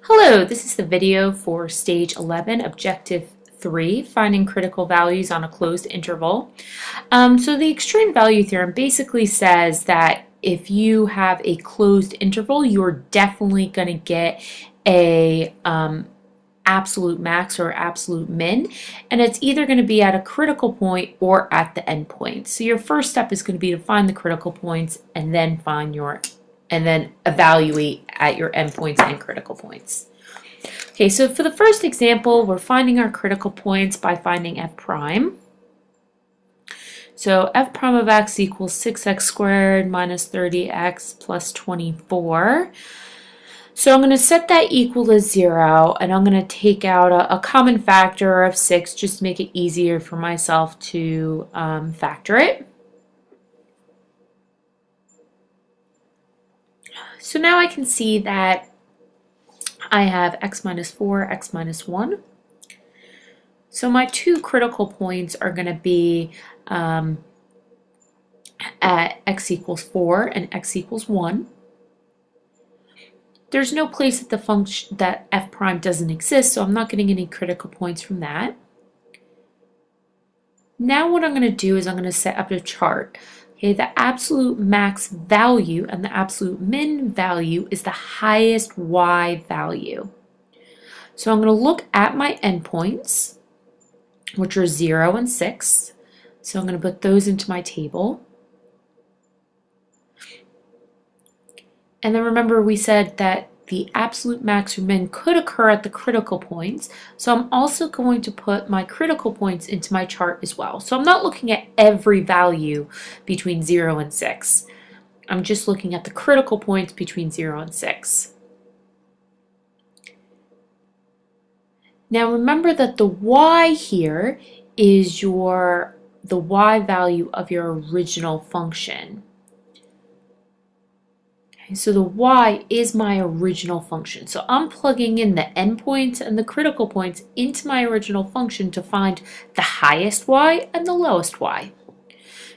Hello, this is the video for Stage 11, Objective 3, finding critical values on a closed interval. So the extreme value theorem basically says that if you have a closed interval, you're definitely going to get a absolute max or absolute min, and it's either going to be at a critical point or at the end point. So your first step is going to be to find the critical points and then evaluate at your endpoints and critical points. Okay, so for the first example, we're finding our critical points by finding f prime. So f prime of x equals 6x squared minus 30x plus 24. So I'm going to set that equal to 0, and I'm going to take out a common factor of 6 just to make it easier for myself to factor it. So now I can see that I have x minus 4, x minus 1. So my two critical points are going to be at x equals 4 and x equals 1. There's no place that the function that f prime doesn't exist, so I'm not getting any critical points from that. Now what I'm going to do is I'm going to set up a chart. Okay, the absolute max value and the absolute min value is the highest y value. So I'm going to look at my endpoints, which are 0 and 6. So I'm going to put those into my table. And then remember we said that the absolute max or min could occur at the critical points. So I'm also going to put my critical points into my chart as well. So I'm not looking at every value between 0 and 6. I'm just looking at the critical points between 0 and 6. Now remember that the y here is the y value of your original function. Okay, so the y is my original function. So I'm plugging in the endpoints and the critical points into my original function to find the highest y and the lowest y.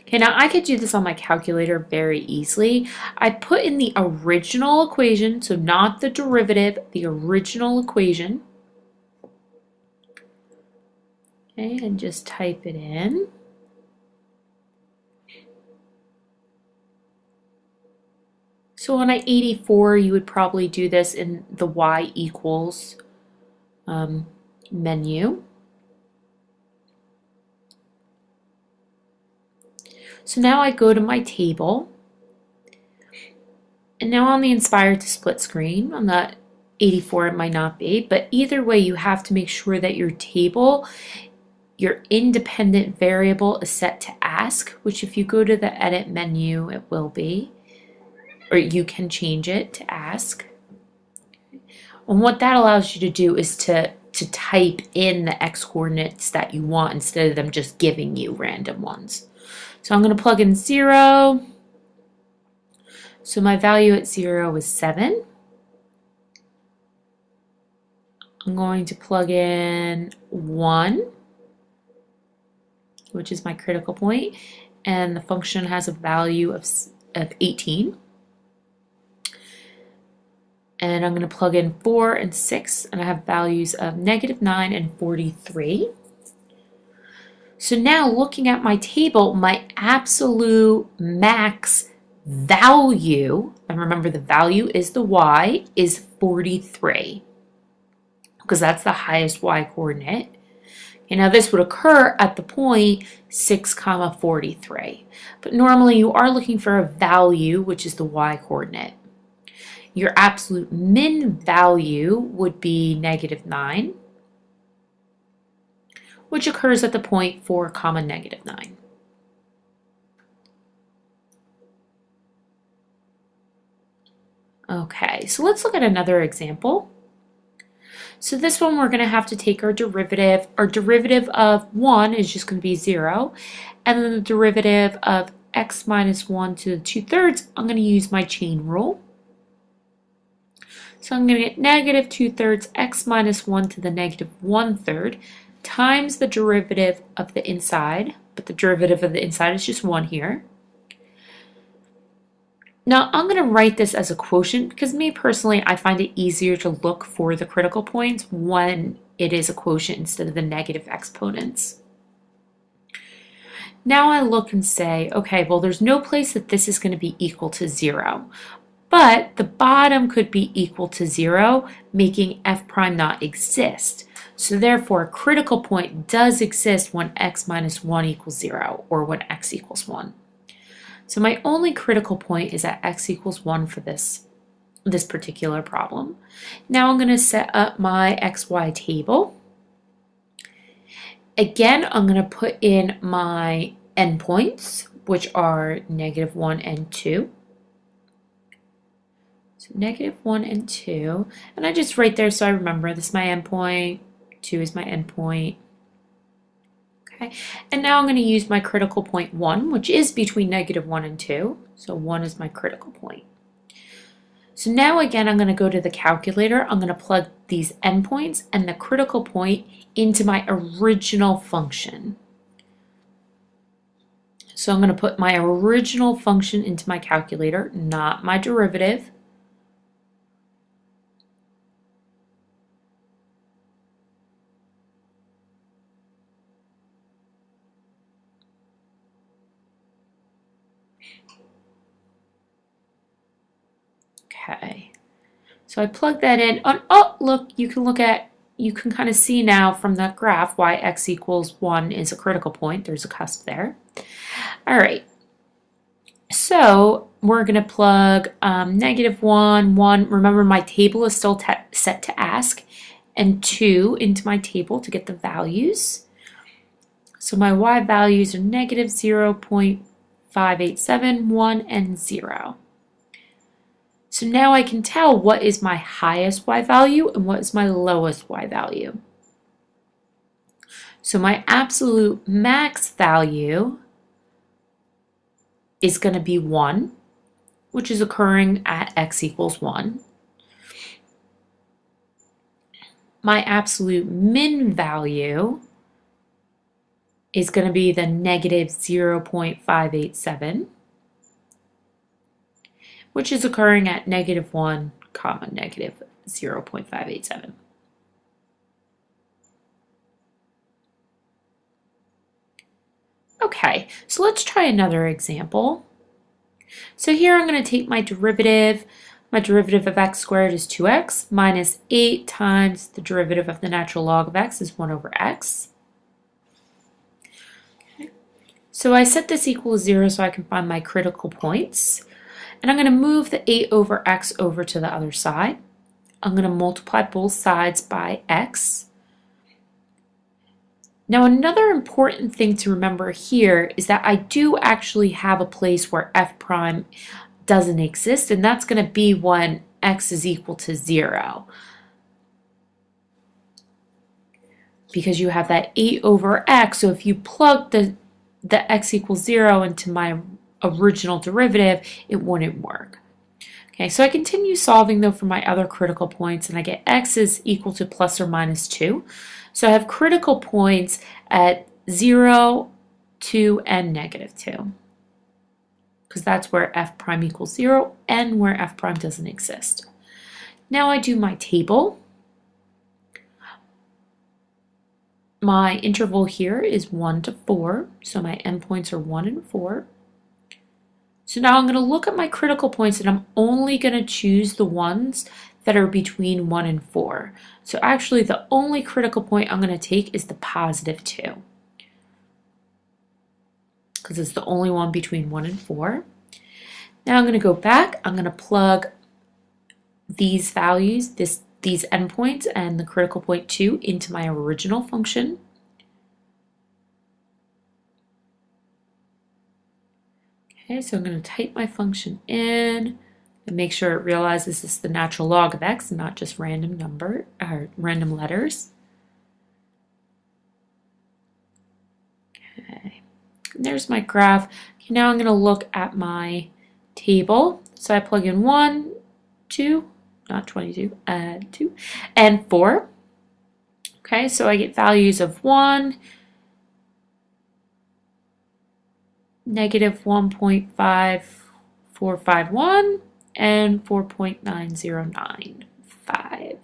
Okay, now I could do this on my calculator very easily. I put in the original equation, so not the derivative, the original equation. Okay, and just type it in. So on an 84, you would probably do this in the y equals menu. So now I go to my table, and now on the Inspire to Split screen, on the 84 it might not be, but either way you have to make sure that your table, your independent variable is set to ask, which if you go to the edit menu it will be, or you can change it to ask. And what that allows you to do is to type in the x coordinates that you want instead of them just giving you random ones. So I'm going to plug in 0. So my value at 0 is 7. I'm going to plug in 1, which is my critical point, and the function has a value of 18. And I'm going to plug in 4 and 6, and I have values of -9 and 43. So now looking at my table, my absolute max value, and remember the value is the y, is 43, because that's the highest y coordinate. And now this would occur at the point 6, 43. But normally you are looking for a value, which is the y coordinate. Your absolute min value would be -9, which occurs at the point 4, -9. Okay, so let's look at another example. So this one we're going to have to take our derivative. Our derivative of 1 is just going to be 0. And then the derivative of x minus 1 to the 2/3, I'm going to use my chain rule. So I'm going to get -2/3 x minus 1 to the -1/3 times the derivative of the inside, but the derivative of the inside is just 1 here. Now I'm going to write this as a quotient because me personally, I find it easier to look for the critical points when it is a quotient instead of the negative exponents. Now I look and say, okay, well, there's no place that this is going to be equal to 0. But the bottom could be equal to 0, making f prime not exist. So therefore, a critical point does exist when x minus 1 equals 0, or when x equals 1. So my only critical point is at x equals 1 for this particular problem. Now I'm going to set up my xy table. Again, I'm going to put in my endpoints, which are -1 and 2. So -1 and 2. And I just write there so I remember this is my endpoint, 2 is my endpoint. Okay, and now I'm going to use my critical point 1, which is between -1 and 2. So 1 is my critical point. So now again, I'm going to go to the calculator. I'm going to plug these endpoints and the critical point into my original function. So I'm going to put my original function into my calculator, not my derivative. Okay, so I plug that in. Oh, look, you can kind of see now from that graph why x equals 1 is a critical point. There's a cusp there. All right, so we're going to plug -1, 1. Remember, my table is still set to ask, and 2 into my table to get the values. So my y values are -0.587, 1, and 0. So now I can tell what is my highest y value and what is my lowest y value. So my absolute max value is going to be 1, which is occurring at x equals 1. My absolute min value is going to be the -0.587. which is occurring at -1, -0.587. Okay, so let's try another example. So here I'm going to take my derivative. My derivative of x squared is 2x minus 8 times the derivative of the natural log of x is 1 over x. Okay. So I set this equal to 0 so I can find my critical points. And I'm going to move the 8 over x over to the other side. I'm going to multiply both sides by x. Now another important thing to remember here is that I do actually have a place where f prime doesn't exist, and that's going to be when x is equal to 0. Because you have that 8 over x, so if you plug the x equals 0 into my original derivative, it wouldn't work. Okay, so I continue solving though for my other critical points, and I get x is equal to plus or minus 2. So I have critical points at 0, 2, and -2. Because that's where f prime equals 0 and where f prime doesn't exist. Now I do my table. My interval here is 1 to 4, so my endpoints are 1 and 4. So now I'm going to look at my critical points, and I'm only going to choose the ones that are between 1 and 4. So actually the only critical point I'm going to take is the positive 2. Because it's the only one between 1 and 4. Now I'm going to go back. I'm going to plug these values, these endpoints and the critical point 2 into my original function. Okay, so I'm going to type my function in and make sure it realizes this is the natural log of x and not just random number or random letters. Okay, and there's my graph. Okay, now I'm going to look at my table. So I plug in 1, 2, not 22, 2, and 4. Okay, so I get values of 1, -1.5 451 and 4.9095.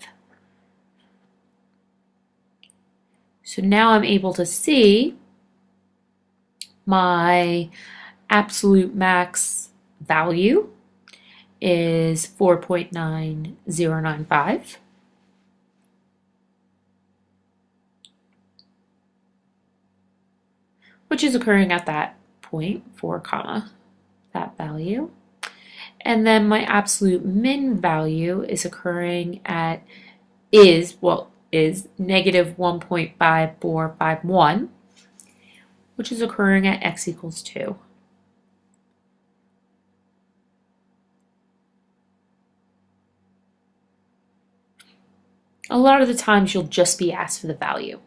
So now I'm able to see my absolute max value is 4.9095. Which is occurring at that point, 4 comma, that value. And then my absolute min value is occurring at, is negative 1.5451, which is occurring at x equals 2. A lot of the times you'll just be asked for the value.